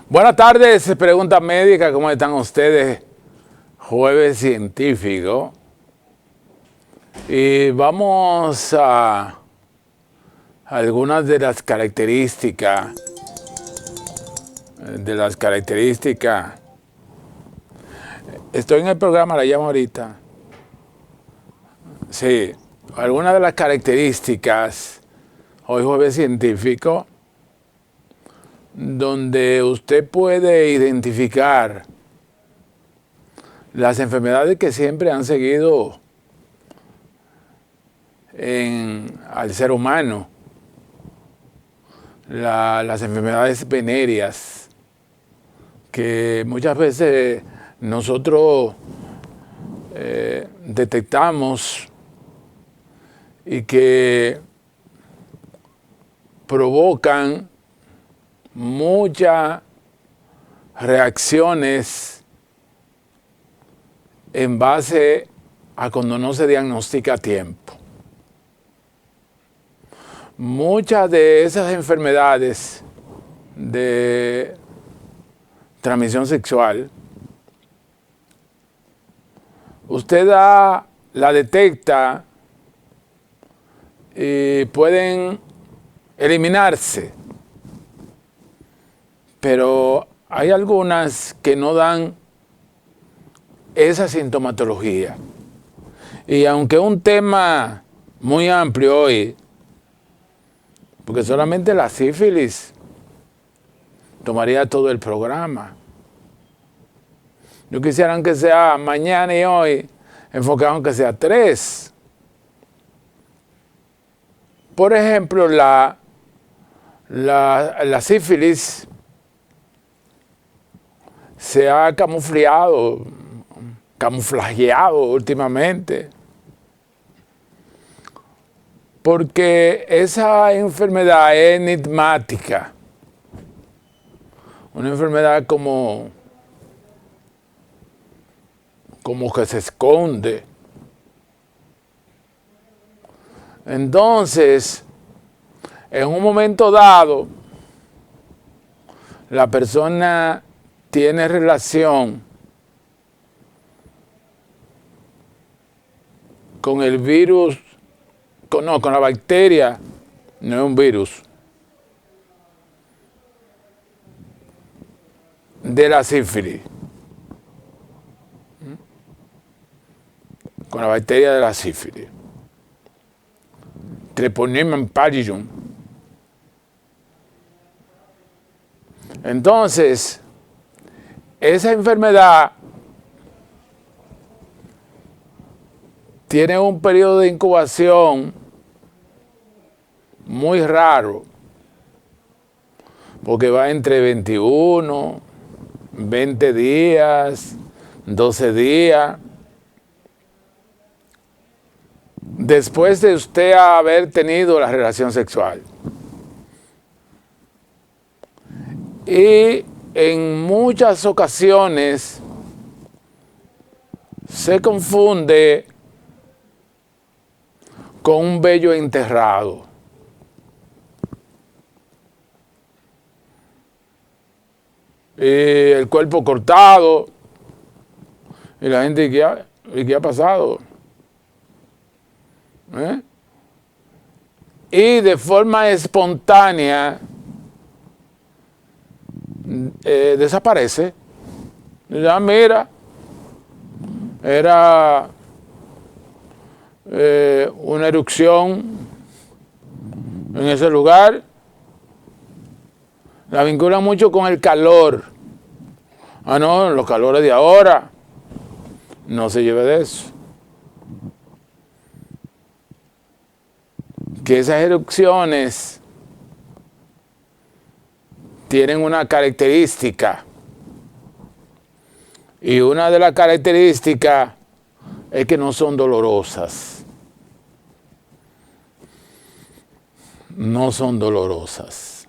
Buenas tardes, pregunta médica, ¿cómo están ustedes? Jueves científico. Y vamos a algunas de las características. Estoy en el programa, la llamo ahorita. Sí, algunas de las características, hoy jueves científico, donde usted puede identificar las enfermedades que siempre han seguido al ser humano, las enfermedades venéreas, que muchas veces nosotros detectamos y que provocan muchas reacciones en base a cuando no se diagnostica a tiempo. Muchas de esas enfermedades de transmisión sexual, usted la detecta y pueden eliminarse, pero hay algunas que no dan esa sintomatología. Y aunque es un tema muy amplio hoy, porque solamente la sífilis tomaría todo el programa. Yo quisiera aunque sea mañana y hoy, enfocado aunque sea 3. Por ejemplo, la sífilis se ha camuflajeado últimamente, porque esa enfermedad es enigmática, una enfermedad como que se esconde. Entonces, en un momento dado, la persona tiene relación con el virus, con la bacteria, no es un virus, de la sífilis, con la bacteria de la sífilis, Treponema pallidum. Entonces, esa enfermedad tiene un periodo de incubación muy raro, porque va entre 21, 20 días, 12 días. Después de usted haber tenido la relación sexual. Y en muchas ocasiones se confunde con un vello enterrado. Y el cuerpo cortado. Y la gente, ¿qué ha pasado? Y de forma espontánea desaparece. Ya mira, era una erupción en ese lugar. La vinculan mucho con el calor. No, los calores de ahora. No se lleve de eso. Que esas erupciones tienen una característica. Y una de las características es que no son dolorosas. No son dolorosas.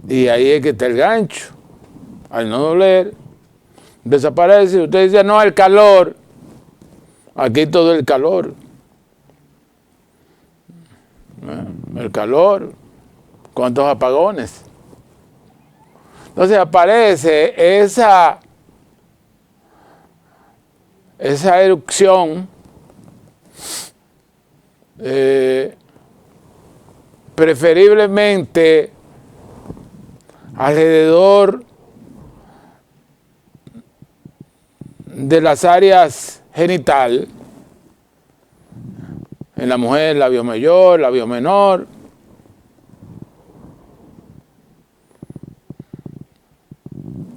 Y ahí es que está el gancho. Al no doler, desaparece. Usted dice, no, el calor. Aquí todo el calor. El calor, ¿Cuántos apagones? Entonces aparece esa erupción preferiblemente alrededor de las áreas genital, en la mujer labio mayor, labio menor,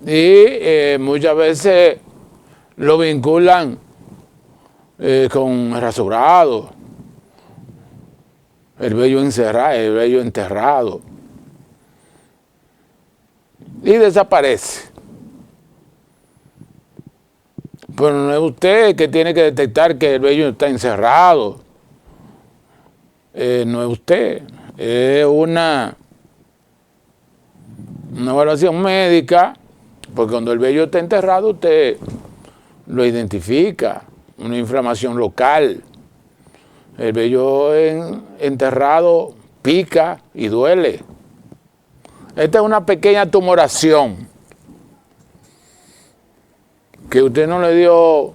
y muchas veces lo vinculan con rasurado, el vello encerrado, el vello enterrado, y desaparece. Pero no es usted que tiene que detectar que el vello está encerrado, no es usted, es una evaluación médica, porque cuando el vello está enterrado usted lo identifica, una inflamación local. El vello enterrado pica y duele. Esta es una pequeña tumoración que usted no le dio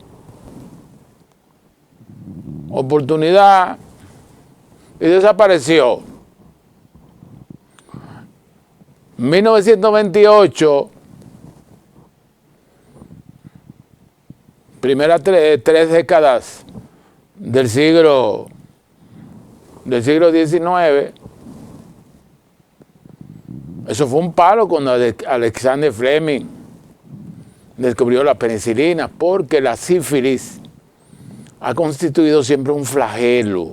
oportunidad y desapareció. 1928, primeras tres décadas del siglo XIX, eso fue un palo cuando Alexander Fleming descubrió la penicilina, porque la sífilis ha constituido siempre un flagelo.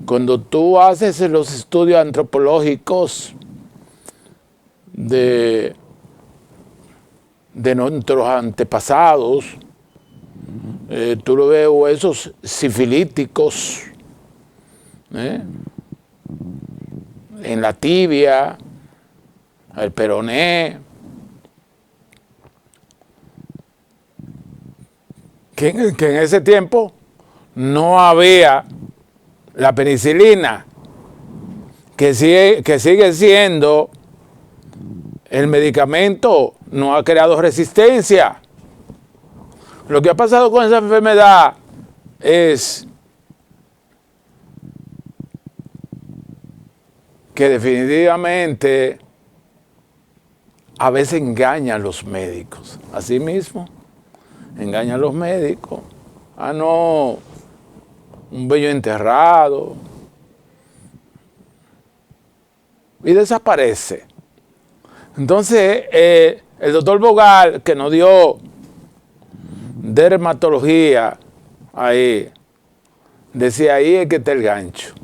Cuando tú haces los estudios antropológicos de nuestros antepasados, tú lo ves huesos sifilíticos en la tibia, el peroné, que en ese tiempo no había la penicilina, que sigue siendo el medicamento, no ha creado resistencia. Lo que ha pasado con esa enfermedad es que definitivamente a veces engañan a los médicos. Así mismo, engañan a los médicos. Ah, no, un vello enterrado. Y desaparece. Entonces, el doctor Bogal, que nos dio dermatología, ahí, decía, ahí es que está el gancho.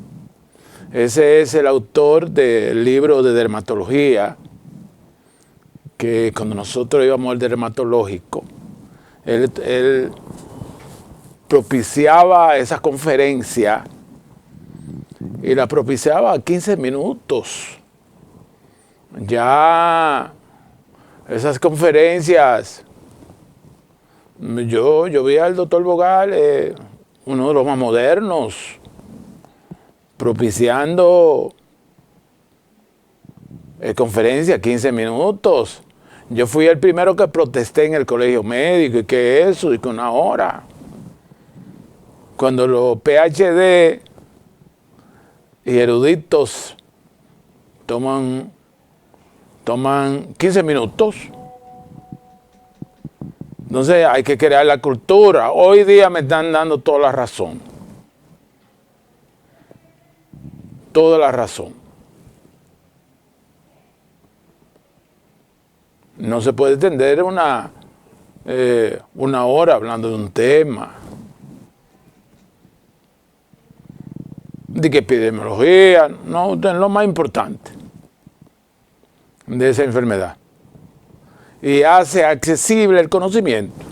Ese es el autor del libro de dermatología, que cuando nosotros íbamos al dermatológico, él propiciaba esa conferencia y la propiciaba a 15 minutos. Ya esas conferencias, yo vi al doctor Bogal, uno de los más modernos, propiciando conferencias 15 minutos. Yo fui el primero que protesté en el colegio médico, y que eso, y que una hora. Cuando los PhD y eruditos toman 15 minutos, entonces hay que crear la cultura. Hoy día me están dando toda la razón. Toda la razón. No se puede extender una hora hablando de un tema. De que epidemiología, no, es lo más importante de esa enfermedad. Y hace accesible el conocimiento.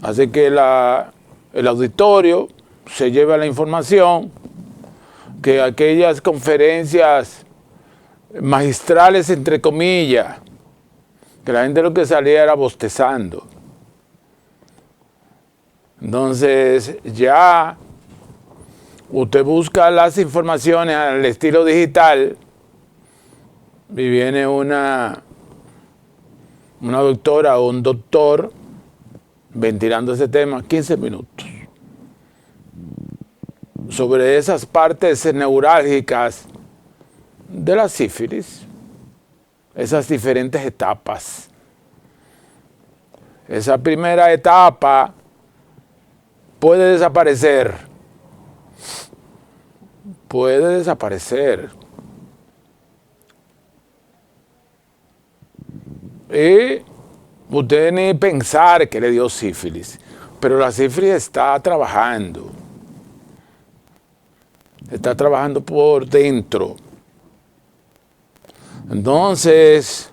Hace que el auditorio se lleve la información, que aquellas conferencias magistrales, entre comillas, que la gente lo que salía era bostezando. Entonces ya Usted busca las informaciones al estilo digital y viene una doctora o un doctor ventilando ese tema 15 minutos sobre esas partes neurálgicas de la sífilis, esas diferentes etapas. Esa primera etapa puede desaparecer. Puede desaparecer. Y usted ni pensar que le dio sífilis, pero la sífilis está trabajando por dentro. Entonces,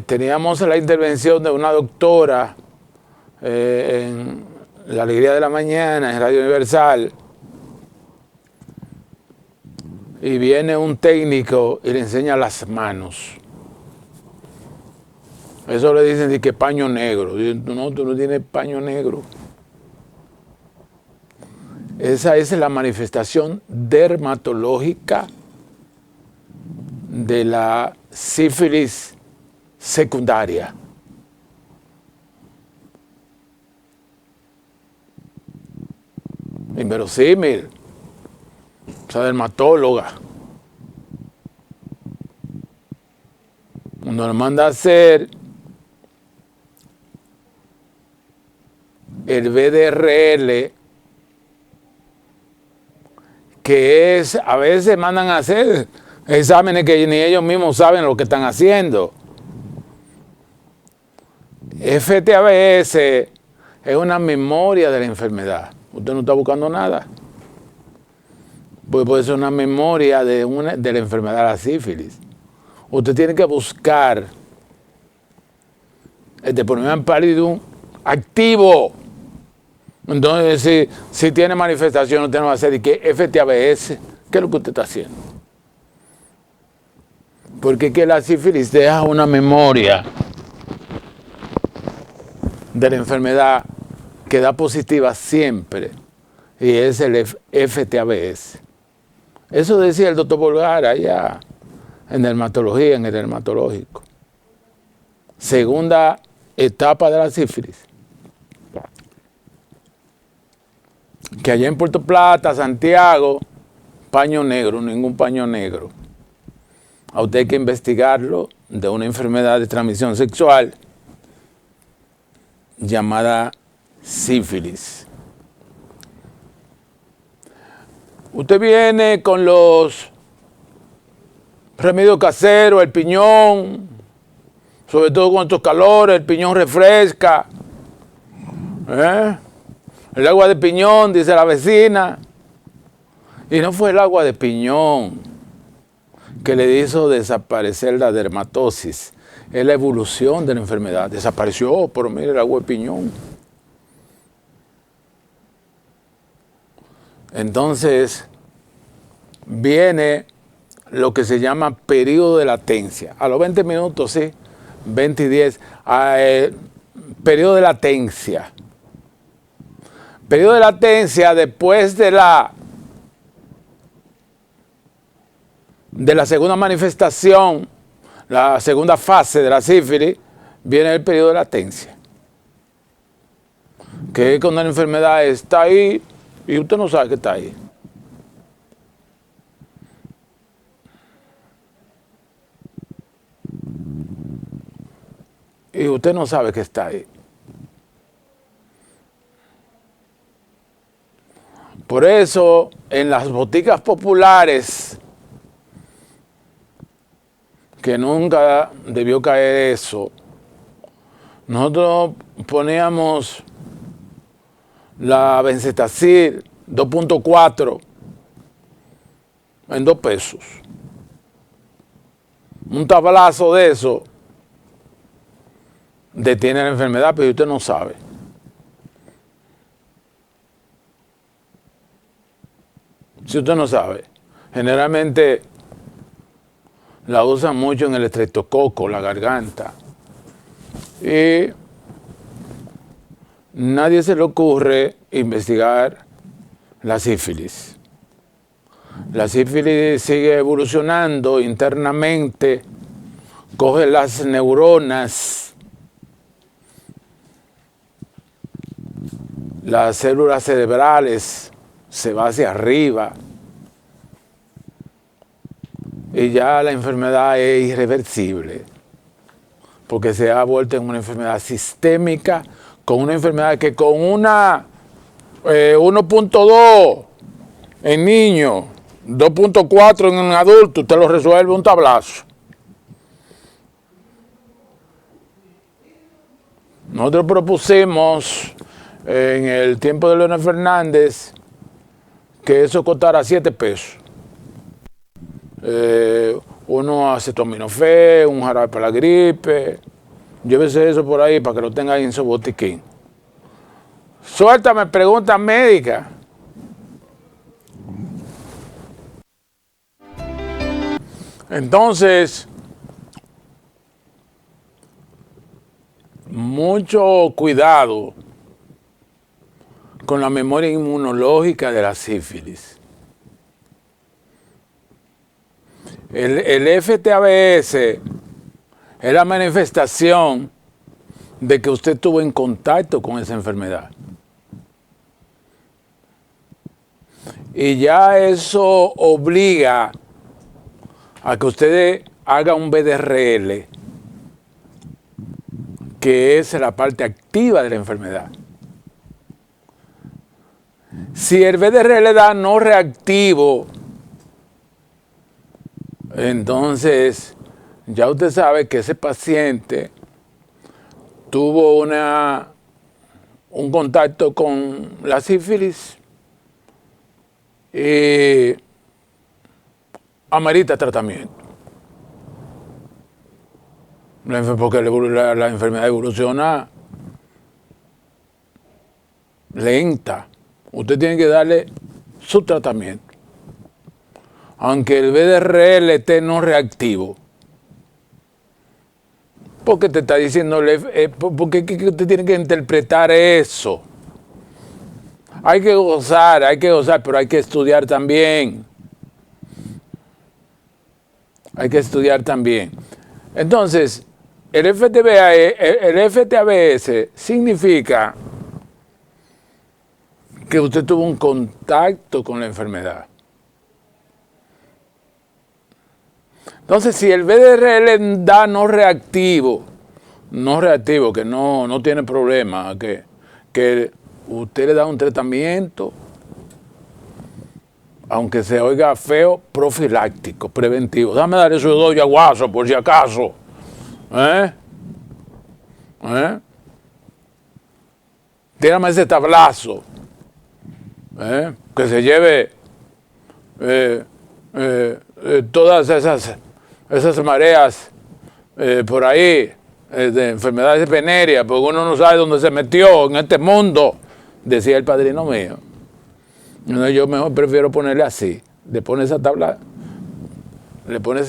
teníamos la intervención de una doctora en La Alegría de la Mañana, en Radio Universal, y viene un técnico y le enseña las manos. Eso le dicen de que paño negro. No, tú no tienes paño negro. Esa es la manifestación dermatológica de la sífilis secundaria. Inverosímil. Esa dermatóloga. Nos manda a hacer el VDRL, que es, a veces mandan a hacer exámenes que ni ellos mismos saben lo que están haciendo. FTABS es una memoria de la enfermedad. Usted no está buscando nada. Pues puede ser una memoria de la enfermedad de la sífilis. Usted tiene que buscar el Deponeman pallidum activo. Entonces, si tiene manifestación, usted no va a hacer. ¿Y qué? FTABS, ¿qué es lo que usted está haciendo? Porque que la sífilis deja una memoria de la enfermedad que da positiva siempre, y es el FTABS. Eso decía el doctor Bolgar allá en dermatología, en el dermatológico. Segunda etapa de la sífilis. Que allá en Puerto Plata, Santiago, paño negro, ningún paño negro. A usted hay que investigarlo de una enfermedad de transmisión sexual llamada sífilis. Usted viene con los remedios caseros, el piñón, sobre todo con estos calores, el piñón refresca. El agua de piñón, dice la vecina. Y no fue el agua de piñón que le hizo desaparecer la dermatosis. Es la evolución de la enfermedad. Desapareció, pero mire el agua de piñón. Entonces, viene lo que se llama periodo de latencia. A los 20 minutos, sí, 20 y 10, periodo de latencia. Periodo de latencia después de la segunda manifestación, la segunda fase de la sífilis, viene el periodo de latencia. Que es cuando la enfermedad está ahí y usted no sabe que está ahí. Y usted no sabe que está ahí. Por eso, en las boticas populares, que nunca debió caer eso, nosotros poníamos la Benzetacid 2.4 en 2 pesos. Un tablazo de eso detiene la enfermedad, pero usted no sabe. Si usted no sabe, generalmente la usan mucho en el estreptococo, la garganta. Y nadie se le ocurre investigar la sífilis. La sífilis sigue evolucionando internamente, coge las neuronas, las células cerebrales, se va hacia arriba y ya la enfermedad es irreversible porque se ha vuelto en una enfermedad sistémica, con una enfermedad que con una 1.2 en niños, 2.4 en un adulto, usted lo resuelve un tablazo. Nosotros propusimos en el tiempo de Leonel Fernández que eso costara 7 pesos. Uno acetaminofén, un jarabe para la gripe. Llévese eso por ahí para que lo tenga ahí en su botiquín. Suéltame preguntas médicas. Entonces, mucho cuidado con la memoria inmunológica de la sífilis. El FTABS es la manifestación de que usted estuvo en contacto con esa enfermedad. Y ya eso obliga a que usted haga un VDRL, que es la parte activa de la enfermedad. Si el VDRL da no reactivo, entonces ya usted sabe que ese paciente tuvo un contacto con la sífilis y amerita tratamiento. Porque la enfermedad evoluciona lenta. Usted tiene que darle su tratamiento. Aunque el VDRL esté no reactivo. Porque te está diciendo, porque usted tiene que interpretar eso. Hay que gozar, pero hay que estudiar también. Hay que estudiar también. Entonces, el FTABS significa que usted tuvo un contacto con la enfermedad. Entonces, si el VDRL da no reactivo, que no tiene problema, que usted le da un tratamiento, aunque se oiga feo, profiláctico, preventivo. Déjame dar esos 2 yaguazos por si acaso. Tírame ese tablazo. Que se lleve todas esas mareas por ahí de enfermedades venéreas, porque uno no sabe dónde se metió en este mundo, decía el padrino mío. Yo mejor prefiero ponerle así, le pone ese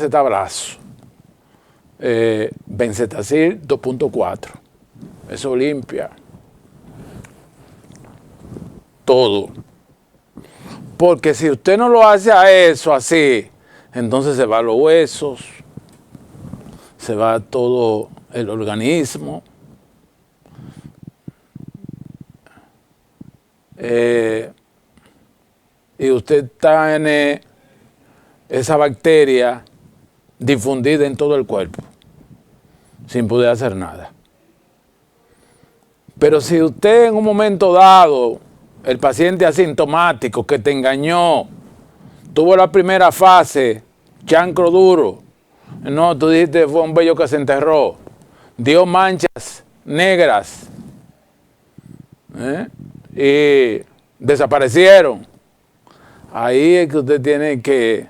tablazo. Benzetacil 2.4, eso limpia todo. Porque si usted no lo hace a eso así, entonces se va los huesos, se va todo el organismo. Y usted tiene esa bacteria difundida en todo el cuerpo, sin poder hacer nada. Pero si usted en un momento dado, el paciente asintomático que te engañó, tuvo la primera fase, chancro duro, no, tú dijiste fue un vello que se enterró, dio manchas negras y desaparecieron. Ahí es que usted tiene que,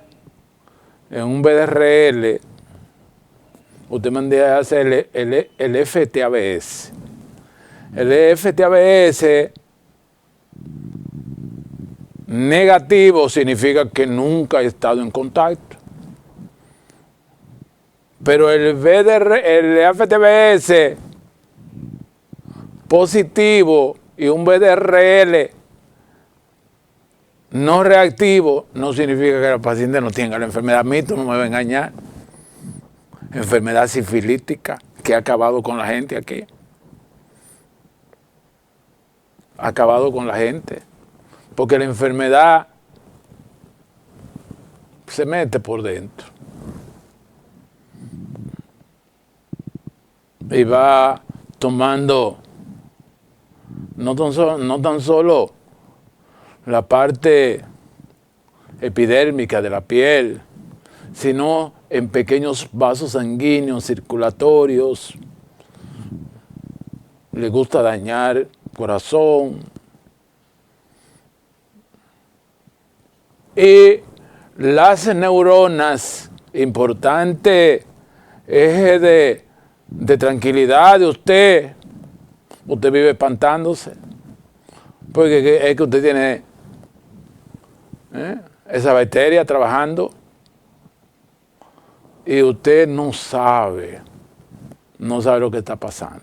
en un VDRL, usted manda a hacer el FTABS. El FTABS negativo significa que nunca ha estado en contacto. Pero el FTABS positivo y un VDRL no reactivo no significa que el paciente no tenga la enfermedad. A mí tú no me vas a engañar. Enfermedad sifilítica que ha acabado con la gente aquí. Ha acabado con la gente. Porque la enfermedad se mete por dentro. Y va tomando no tan solo la parte epidérmica de la piel, sino en pequeños vasos sanguíneos, circulatorios. Le gusta dañar el corazón. Y las neuronas, importante eje de tranquilidad de usted. Usted vive espantándose. Porque es que usted tiene esa bacteria trabajando y usted no sabe lo que está pasando.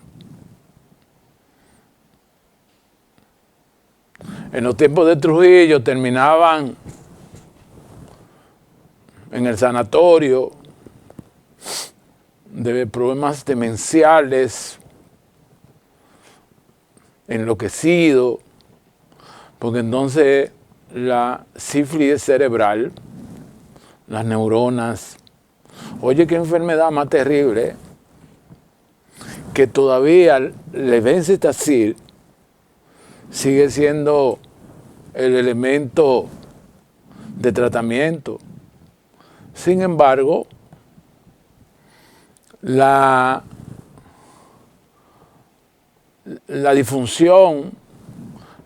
En los tiempos de Trujillo terminaban en el sanatorio de problemas demenciales, enloquecido, porque entonces la sífilis cerebral, las neuronas, oye qué enfermedad más terrible, que todavía el Benzetacil sigue siendo el elemento de tratamiento. Sin embargo, la disfunción,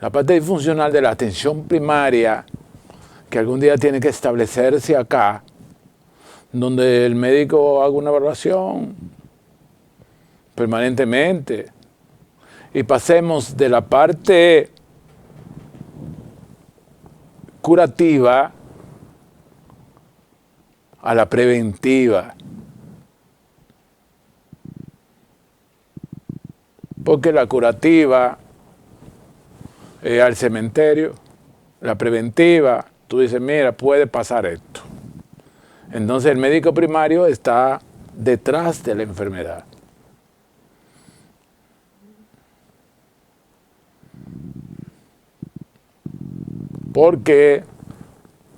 la parte disfuncional de la atención primaria, que algún día tiene que establecerse acá, donde el médico haga una evaluación permanentemente y pasemos de la parte curativa a la preventiva. Porque la curativa es al cementerio, la preventiva, tú dices, mira, puede pasar esto. Entonces el médico primario está detrás de la enfermedad. Porque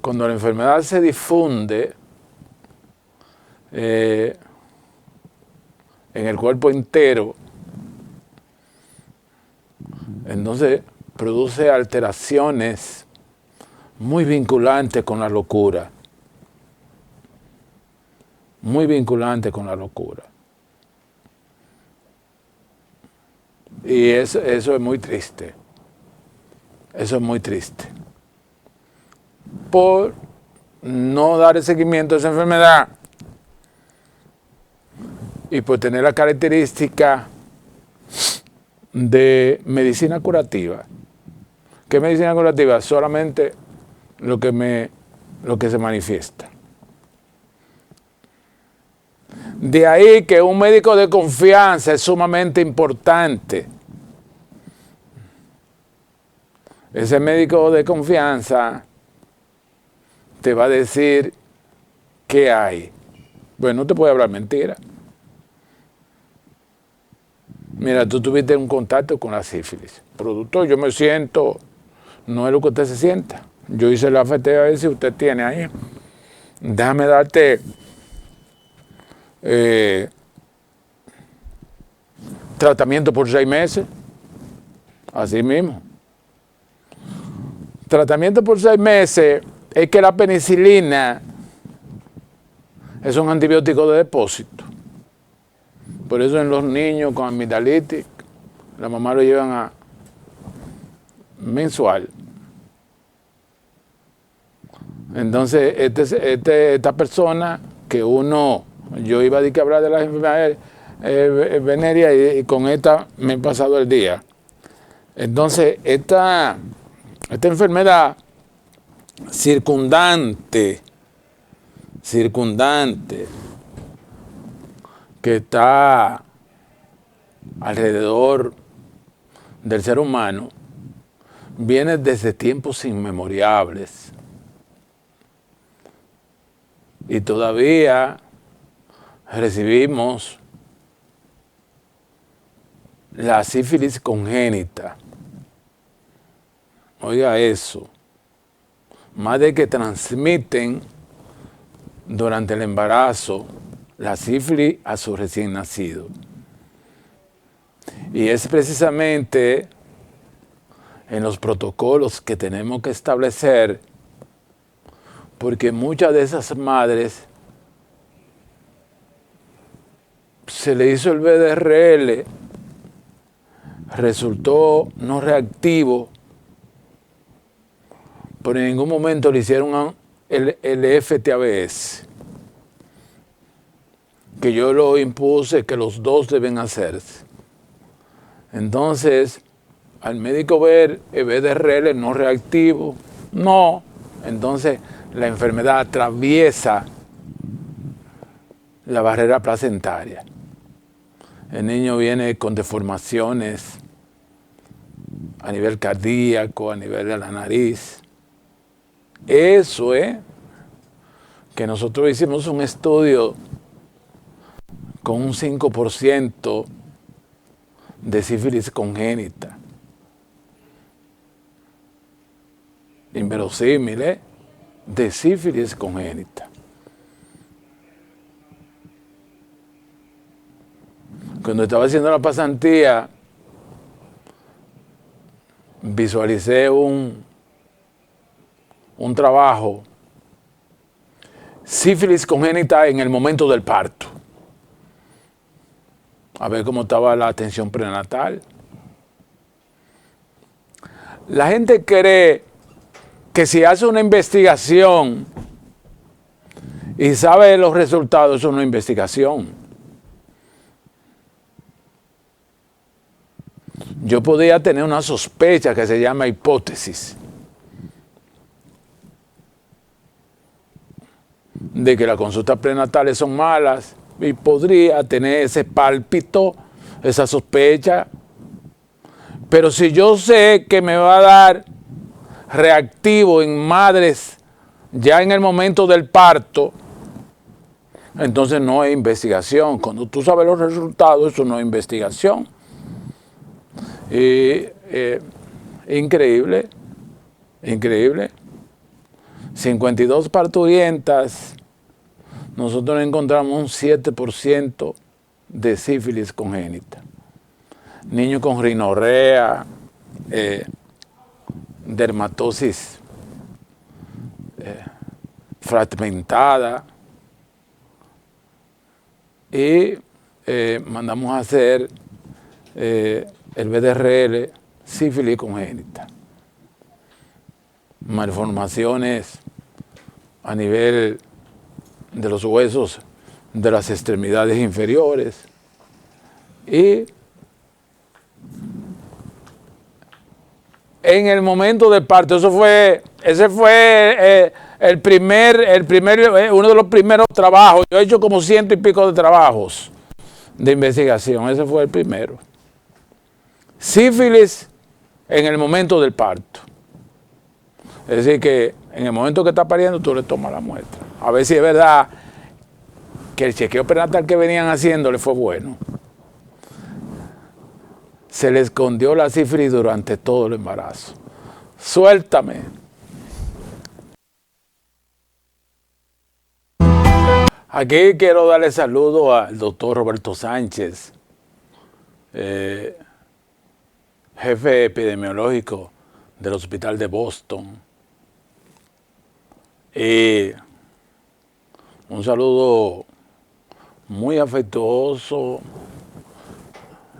cuando la enfermedad se difunde en el cuerpo entero, entonces produce alteraciones muy vinculantes con la locura. Muy vinculantes con la locura. Y eso es muy triste. Eso es muy triste. Por no dar seguimiento a esa enfermedad y por tener la característica de medicina curativa. ¿Qué medicina curativa? Solamente lo que se manifiesta. De ahí que un médico de confianza es sumamente importante. Ese médico de confianza te va a decir qué hay. Bueno, no te puede hablar mentira. Mira, tú tuviste un contacto con la sífilis. Productor, yo me siento, no es lo que usted se sienta. Yo hice la FT a ver si usted tiene ahí. Déjame darte tratamiento por 6 meses. Así mismo. Tratamiento por 6 meses es que la penicilina es un antibiótico de depósito. Por eso en los niños con amigdalitis, la mamá lo llevan a mensual. Entonces, esta persona que yo iba a hablar de las enfermedades venéreas y con esta me he pasado el día. Entonces, esta enfermedad circundante que está alrededor del ser humano, viene desde tiempos inmemorables. Y todavía recibimos la sífilis congénita. Oiga eso. Madres que transmiten durante el embarazo la sífilis a su recién nacido. Y es precisamente en los protocolos que tenemos que establecer, porque muchas de esas madres se le hizo el VDRL, resultó no reactivo, pero en ningún momento le hicieron el FTABS, que yo lo impuse, que los dos deben hacerse. Entonces, al médico ver el VDRL no reactivo, no, entonces la enfermedad atraviesa la barrera placentaria. El niño viene con deformaciones a nivel cardíaco, a nivel de la nariz. Eso es que nosotros hicimos un estudio con un 5% de sífilis congénita. Inverosímil, ¿eh? De sífilis congénita. Cuando estaba haciendo la pasantía, visualicé un trabajo, sífilis congénita en el momento del parto. A ver cómo estaba la atención prenatal. La gente cree que si hace una investigación y sabe los resultados, eso no es investigación. Yo podía tener una sospecha que se llama hipótesis de que las consultas prenatales son malas y podría tener ese pálpito, esa sospecha. Pero si yo sé que me va a dar reactivo en madres ya en el momento del parto, entonces no es investigación. Cuando tú sabes los resultados, eso no es investigación. Increíble, increíble. 52 parturientas, nosotros encontramos un 7% de sífilis congénita. Niños con rinorrea, dermatosis fragmentada, y mandamos a hacer el VDRL sífilis congénita. Malformaciones a nivel de los huesos de las extremidades inferiores, y en el momento del parto, ese fue uno de los primeros trabajos. Yo he hecho como 100 y pico de trabajos de investigación, ese fue el primero. Sífilis en el momento del parto. Es decir, que en el momento que está pariendo, tú le tomas la muestra. A ver si es verdad que el chequeo prenatal que venían haciendo le fue bueno. Se le escondió la sífilis durante todo el embarazo. Suéltame. Aquí quiero darle saludo al doctor Roberto Sánchez, jefe epidemiológico del Hospital de Boston. Y un saludo muy afectuoso.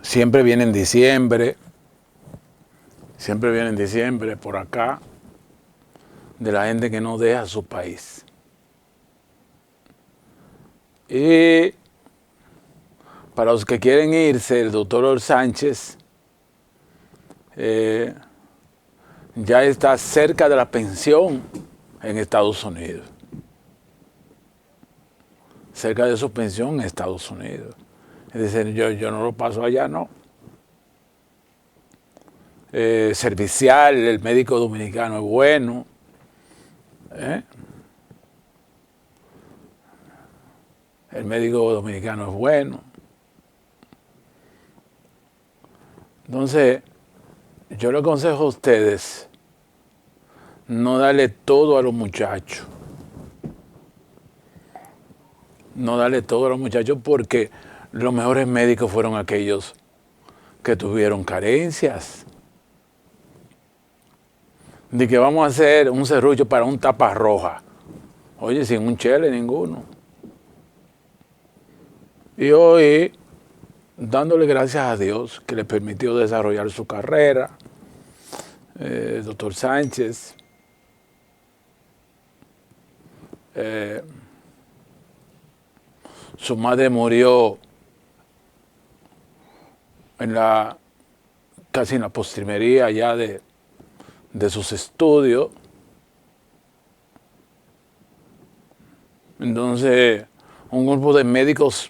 Siempre viene en diciembre por acá, de la gente que no deja su país. Y para los que quieren irse, el doctor Sánchez ya está cerca de la pensión en Estados Unidos. Cerca de su pensión en Estados Unidos. Es decir, yo no lo paso allá, no. servicial, el médico dominicano es bueno. El médico dominicano es bueno. Entonces, yo le aconsejo a ustedes no darle todo a los muchachos. No darle todo a los muchachos porque los mejores médicos fueron aquellos que tuvieron carencias. De que vamos a hacer un serrucho para un tapa roja. Oye, sin un chele ninguno. Y hoy, dándole gracias a Dios que le permitió desarrollar su carrera, doctor Sánchez, su madre murió casi en la postrimería ya de sus estudios. Entonces, un grupo de médicos,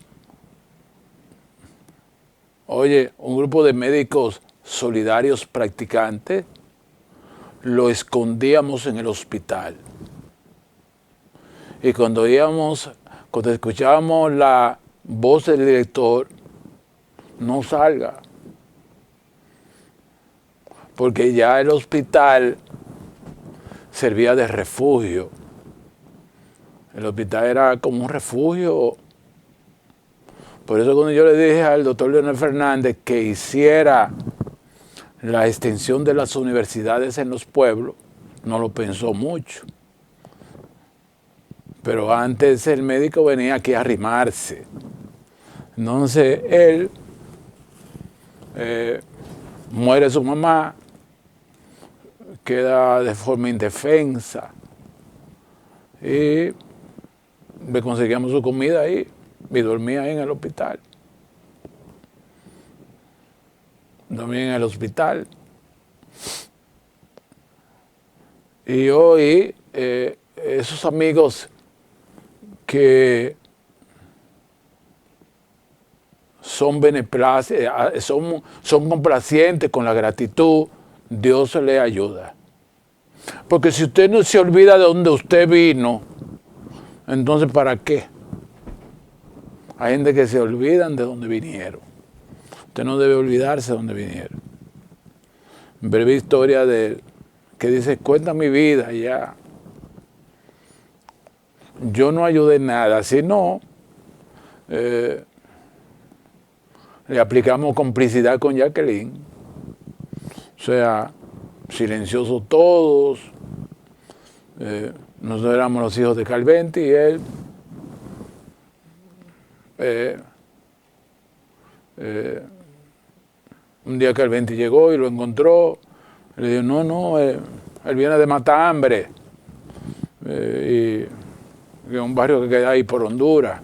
un grupo de médicos solidarios practicantes, lo escondíamos en el hospital. Y cuando escuchábamos la voz del director, no salga. Porque ya el hospital servía de refugio. El hospital era como un refugio. Por eso cuando yo le dije al doctor Leonel Fernández que hiciera la extensión de las universidades en los pueblos, no lo pensó mucho. Pero antes el médico venía aquí a arrimarse. Entonces él muere su mamá, queda de forma indefensa y le conseguíamos su comida ahí y dormía ahí en el hospital. Dormía en el hospital. Y hoy esos amigos que son son complacientes con la gratitud, Dios se le ayuda. Porque si usted no se olvida de donde usted vino, entonces ¿para qué? Hay gente que se olvidan de dónde vinieron. Usted no debe olvidarse de dónde vinieron. Breve historia que dice, cuenta mi vida ya. Yo no ayudé en nada, sino le aplicamos complicidad con Jacqueline. O sea, silenciosos todos. Nosotros éramos los hijos de Calventi y él un día Calventi llegó y lo encontró. Le dijo, no, él viene de Matambre. Y un barrio que queda ahí por Honduras.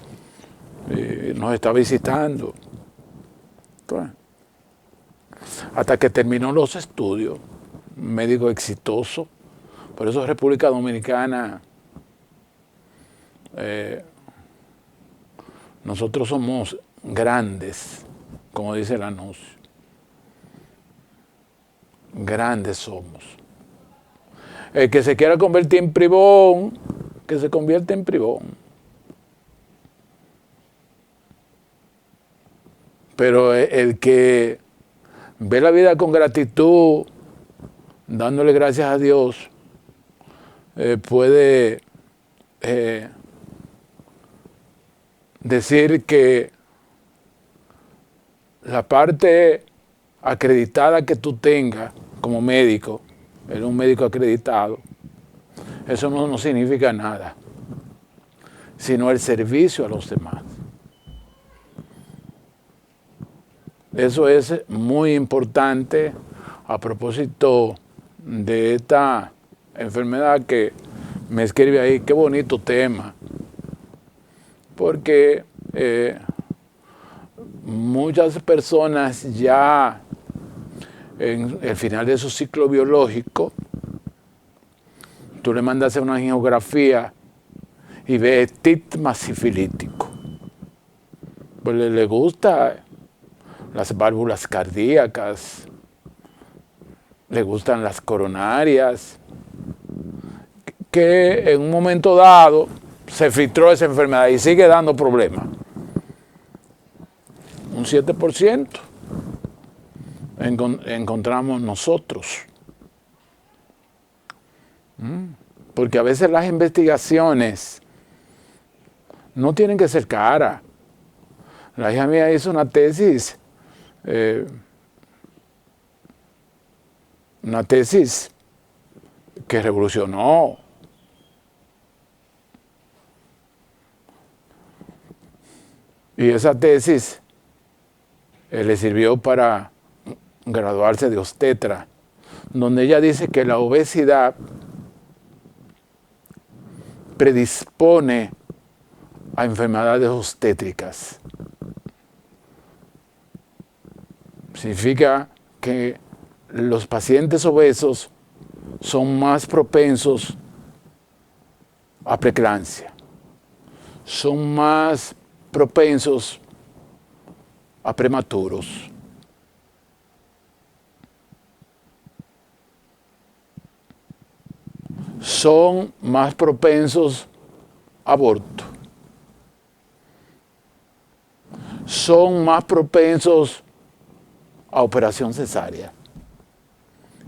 Y nos está visitando. Entonces, hasta que terminó los estudios, un médico exitoso. Por eso República Dominicana, nosotros somos grandes, como dice el anuncio. Grandes somos. El que se quiera convertir en privón, que se convierte en privón. Pero el que ve la vida con gratitud, dándole gracias a Dios, puede decir que la parte acreditada que tú tengas como médico, eres un médico acreditado, eso no significa nada, sino el servicio a los demás. Eso es muy importante a propósito de esta enfermedad que me escribe ahí, qué bonito tema, porque muchas personas ya en el final de su ciclo biológico, tú le mandas una angiografía y ves estigma sifilítico. Pues le gusta las válvulas cardíacas, le gustan las coronarias, que en un momento dado se filtró esa enfermedad y sigue dando problemas. Un 7% encontramos nosotros. Porque a veces las investigaciones no tienen que ser caras. La hija mía hizo una tesis que revolucionó. Y esa tesis le sirvió para graduarse de obstetra, donde ella dice que la obesidad predispone a enfermedades obstétricas. Significa que los pacientes obesos son más propensos a preeclampsia, son más propensos a prematuros. Son más propensos a aborto. Son más propensos a operación cesárea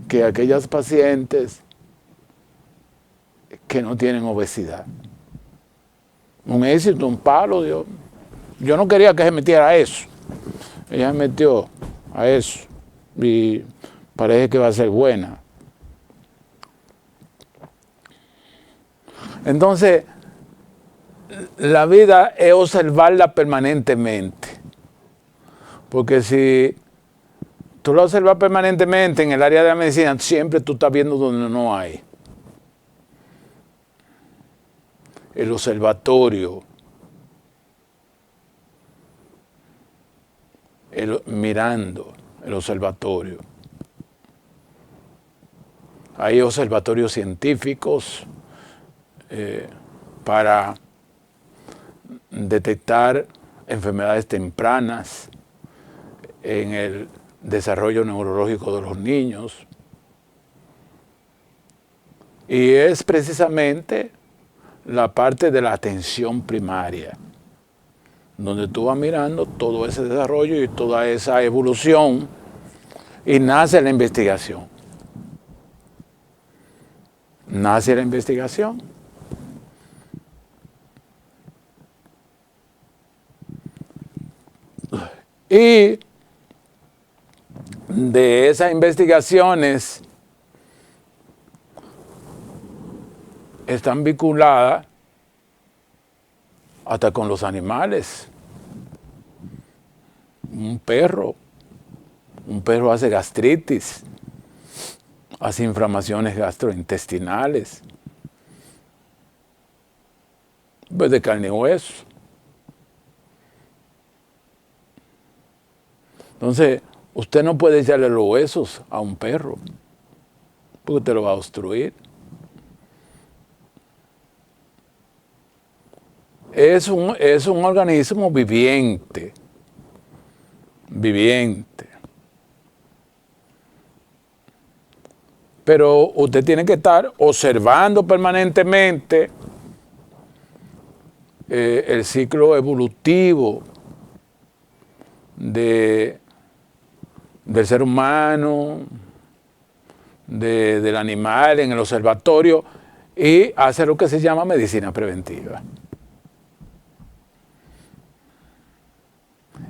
que aquellas pacientes que no tienen obesidad. Un éxito, un palo. Yo no quería que se metiera a eso. Ella se metió a eso y parece que va a ser buena. Entonces, la vida es observarla permanentemente. Porque si tú la observas permanentemente en el área de la medicina, siempre tú estás viendo donde no hay. El observatorio. Mirando el observatorio. Hay observatorios científicos para detectar enfermedades tempranas en el desarrollo neurológico de los niños. Y es precisamente la parte de la atención primaria, donde tú vas mirando todo ese desarrollo y toda esa evolución y nace la investigación. Nace la investigación. Y de esas investigaciones están vinculadas hasta con los animales. Un perro hace gastritis, hace inflamaciones gastrointestinales, pues de carne y hueso. Entonces, usted no puede echarle los huesos a un perro, porque te lo va a obstruir. Es un organismo viviente. Pero usted tiene que estar observando permanentemente el ciclo evolutivo del ser humano, del animal en el observatorio, y hacer lo que se llama medicina preventiva.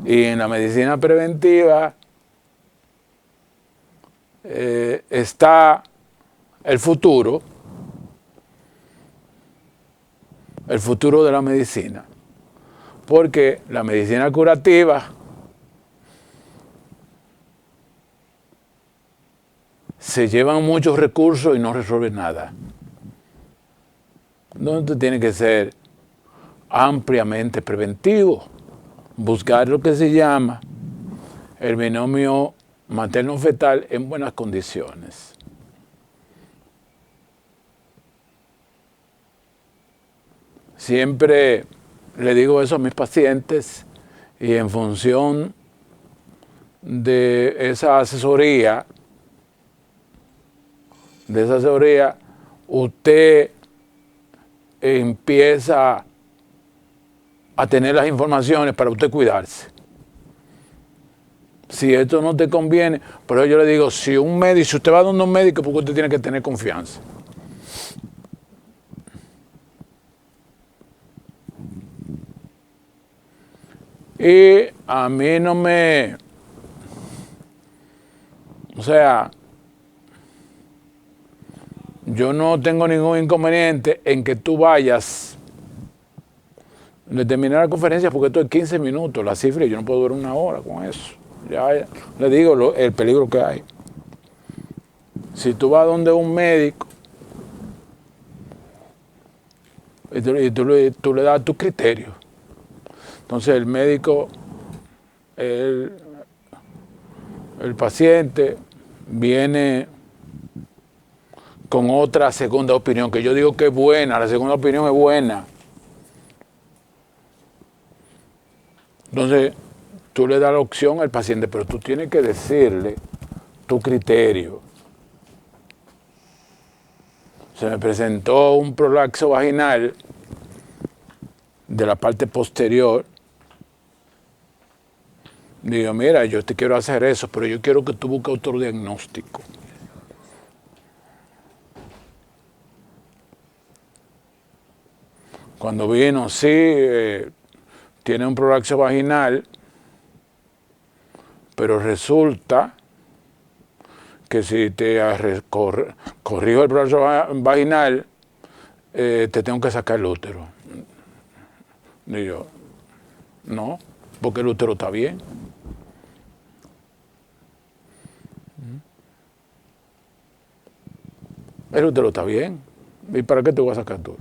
Y en la medicina preventiva está el futuro de la medicina. Porque la medicina curativa se llevan muchos recursos y no resuelve nada. Entonces tiene que ser ampliamente preventivo. Buscar lo que se llama el binomio materno-fetal en buenas condiciones. Siempre le digo eso a mis pacientes y en función de esa asesoría de esa asesoría, usted empieza a tener las informaciones para usted cuidarse. Si esto no te conviene, por eso yo le digo, si usted va a donde un médico, porque usted tiene que tener confianza. Y a mí no me... O sea, yo no tengo ningún inconveniente en que tú vayas de terminar la conferencia, porque esto es 15 minutos, la cifra, yo no puedo durar una hora con eso. Ya le digo el peligro que hay. Si tú vas donde un médico y tú le das tu criterio, entonces el médico, el paciente viene con otra segunda opinión, que yo digo que es buena, la segunda opinión es buena. Entonces, tú le das la opción al paciente, pero tú tienes que decirle tu criterio. Se me presentó un prolapso vaginal de la parte posterior. Digo, mira, yo te quiero hacer eso, pero yo quiero que tú busques otro diagnóstico. Cuando vino, sí, tiene un prolapso vaginal, pero resulta que si te corrijo el prolapso vaginal, te tengo que sacar el útero. Digo, no, porque el útero está bien. El útero está bien. ¿Y para qué te voy a sacar tú?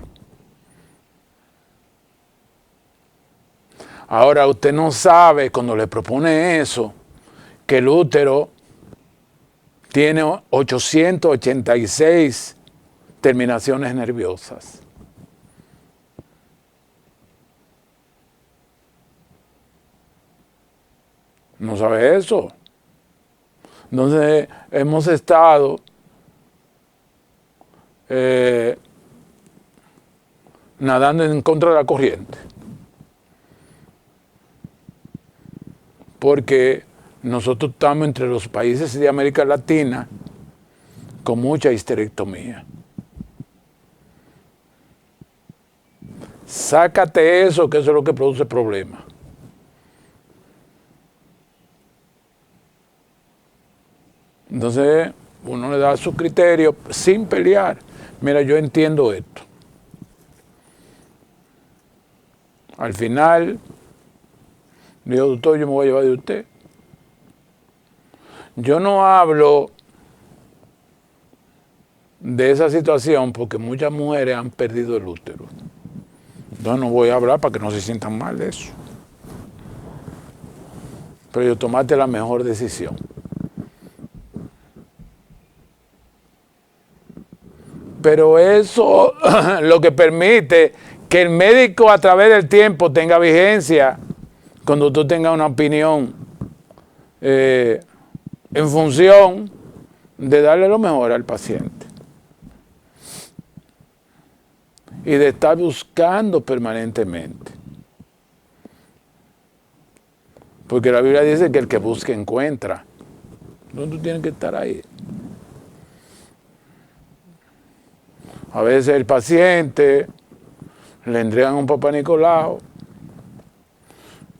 Ahora usted no sabe, cuando le propone eso, que el útero tiene 886 terminaciones nerviosas. No sabe eso. Entonces hemos estado nadando en contra de la corriente. Porque nosotros estamos entre los países de América Latina con mucha histerectomía. Sácate eso, que eso es lo que produce problemas. Entonces, uno le da su criterio sin pelear. Mira, yo entiendo esto. Al final, digo, doctor, yo me voy a llevar de usted. Yo no hablo de esa situación porque muchas mujeres han perdido el útero. Entonces no voy a hablar para que no se sientan mal de eso. Pero yo tomaste la mejor decisión. Pero eso lo que permite que el médico a través del tiempo tenga vigencia cuando tú tengas una opinión en función de darle lo mejor al paciente y de estar buscando permanentemente. Porque la Biblia dice que el que busca encuentra. Entonces tú tienes que estar ahí. A veces el paciente le entregan un Papá Nicolau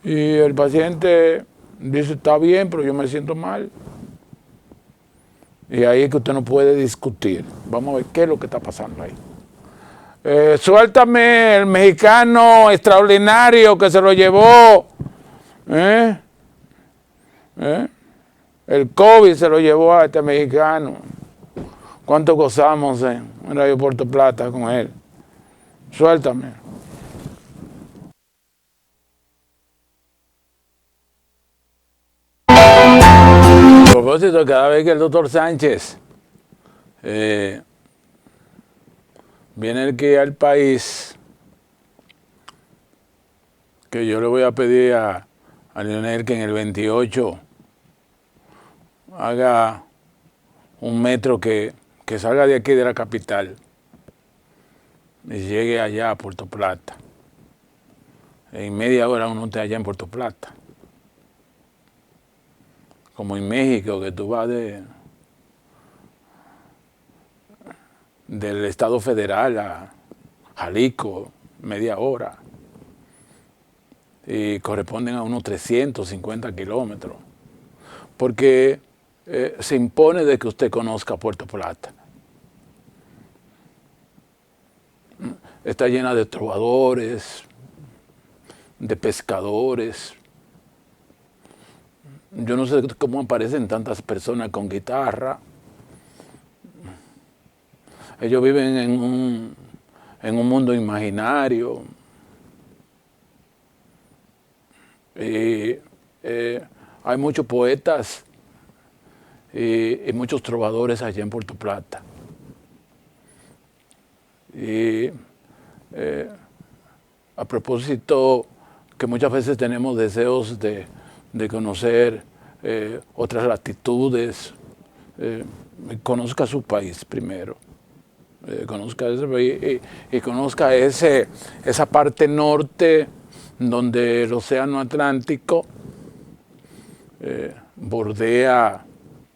y el paciente dice, está bien, pero yo me siento mal. Y ahí es que usted no puede discutir. Vamos a ver qué es lo que está pasando ahí. Suéltame el mexicano extraordinario que se lo llevó. El COVID se lo llevó a este mexicano. ¿Cuánto gozamos en Radio Puerto Plata con él? Suéltame. A propósito, cada vez que el doctor Sánchez viene aquí al país, que yo le voy a pedir a Leonel que en el 28 haga un metro que que salga de aquí de la capital y llegue allá a Puerto Plata. En media hora uno está allá en Puerto Plata. Como en México, que tú vas del Estado Federal a Jalisco, media hora. Y corresponden a unos 350 kilómetros. Porque se impone de que usted conozca Puerto Plata. Está llena de trovadores, de pescadores. Yo no sé cómo aparecen tantas personas con guitarra. Ellos viven en un mundo imaginario. Y hay muchos poetas y muchos trovadores allá en Puerto Plata. Y a propósito, que muchas veces tenemos deseos de conocer otras latitudes, conozca su país primero. Conozca ese país y conozca esa parte norte donde el océano Atlántico bordea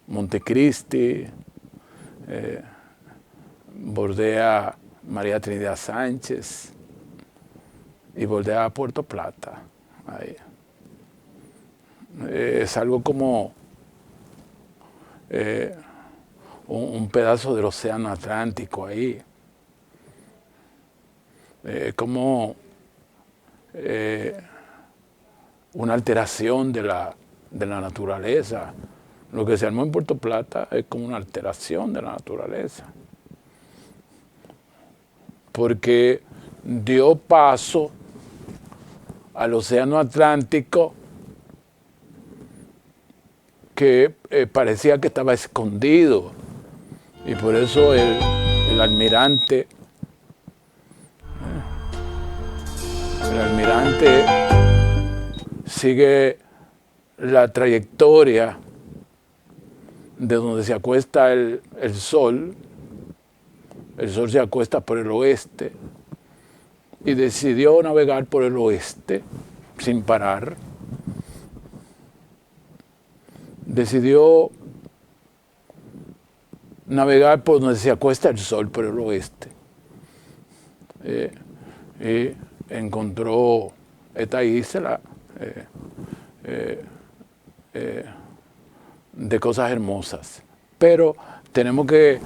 Montecristi, bordea María Trinidad Sánchez y bordea Puerto Plata. Ahí. Es algo como un pedazo del océano Atlántico ahí. Como una alteración de la naturaleza. Lo que se armó en Puerto Plata es como una alteración de la naturaleza. Porque dio paso al océano Atlántico que parecía que estaba escondido. Y por eso el almirante sigue la trayectoria de donde se acuesta el sol. El sol se acuesta por el oeste y decidió navegar por el oeste sin parar. Decidió navegar por donde se acuesta el sol, por el oeste. Y encontró esta isla de cosas hermosas. Pero tenemos que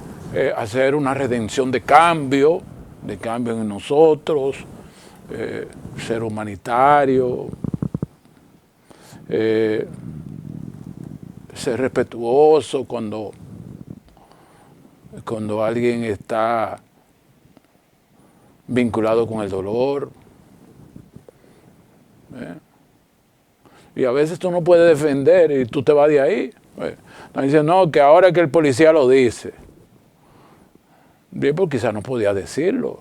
hacer una redención de cambio en nosotros, ser humanitario, ser respetuoso cuando alguien está vinculado con el dolor. Y a veces tú no puedes defender y tú te vas de ahí. Dicen, no, que ahora que el policía lo dice. Bien, pues quizás no podía decirlo.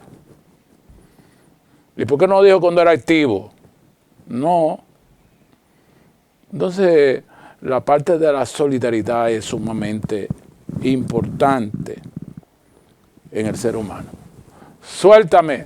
¿Y por qué no lo dijo cuando era activo? No. Entonces, la parte de la solidaridad es sumamente importante en el ser humano. Suéltame.